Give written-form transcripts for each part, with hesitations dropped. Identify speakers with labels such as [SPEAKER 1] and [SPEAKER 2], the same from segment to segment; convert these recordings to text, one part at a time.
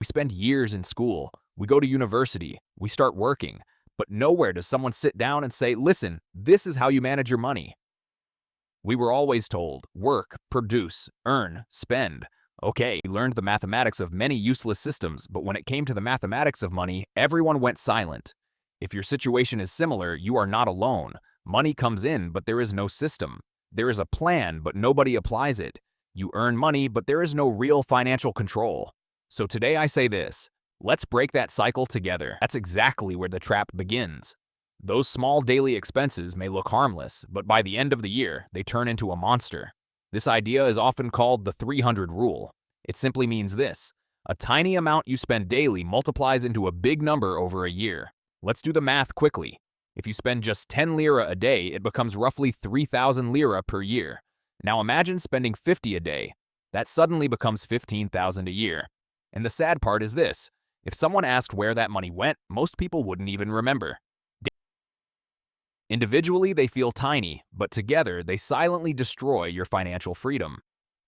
[SPEAKER 1] We spend years in school, we go to university, we start working, but nowhere does someone sit down and say, listen, this is how you manage your money. We were always told, work, produce, earn, spend. Okay, we learned the mathematics of many useless systems, but when it came to the mathematics of money, everyone went silent. If your situation is similar, you are not alone. Money comes in, but there is no system. There is a plan, but nobody applies it. You earn money, but there is no real financial control. So today I say this, let's break that cycle together. That's exactly where the trap begins. Those small daily expenses may look harmless, but by the end of the year, they turn into a monster. This idea is often called the 300 rule. It simply means this: a tiny amount you spend daily multiplies into a big number over a year. Let's do the math quickly. If you spend just 10 lira a day, it becomes roughly 3,000 lira per year. Now imagine spending 50 a day. That suddenly becomes 15,000 a year. And the sad part is this: if someone asked where that money went, most people wouldn't even remember. Individually, they feel tiny, but together, they silently destroy your financial freedom.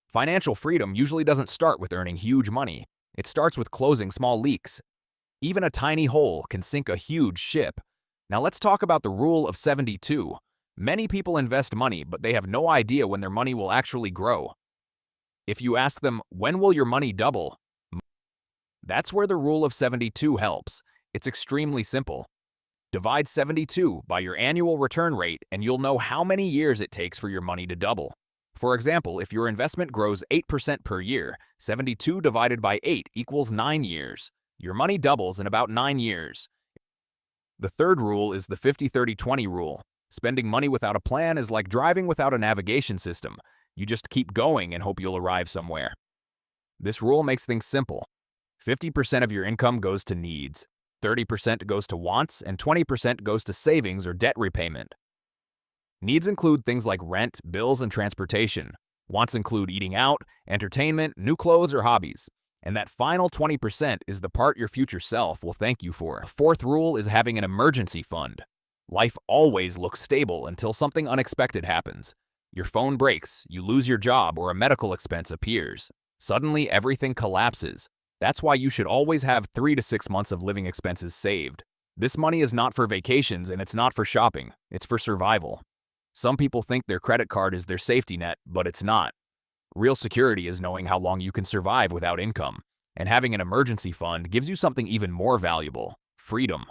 [SPEAKER 1] Financial freedom usually doesn't start with earning huge money. It starts with closing small leaks. Even a tiny hole can sink a huge ship. Now let's talk about the rule of 72. Many people invest money, but they have no idea when their money will actually grow. If you ask them, when will your money double? That's where the rule of 72 helps. It's extremely simple. Divide 72 by your annual return rate and you'll know how many years it takes for your money to double. For example, if your investment grows 8% per year, 72 divided by 8 equals 9 years. Your money doubles in about 9 years. The third rule is the 50-30-20 rule. Spending money without a plan is like driving without a navigation system. You just keep going and hope you'll arrive somewhere. This rule makes things simple. 50% of your income goes to needs, 30% goes to wants, and 20% goes to savings or debt repayment. Needs include things like rent, bills, and transportation. Wants include eating out, entertainment, new clothes, or hobbies. And that final 20% is the part your future self will thank you for. The fourth rule is having an emergency fund. Life always looks stable until something unexpected happens. Your phone breaks, you lose your job, or a medical expense appears. Suddenly, everything collapses. That's why you should always have 3 to 6 months of living expenses saved. This money is not for vacations and it's not for shopping. It's for survival. Some people think their credit card is their safety net, but it's not. Real security is knowing how long you can survive without income. And having an emergency fund gives you something even more valuable: freedom.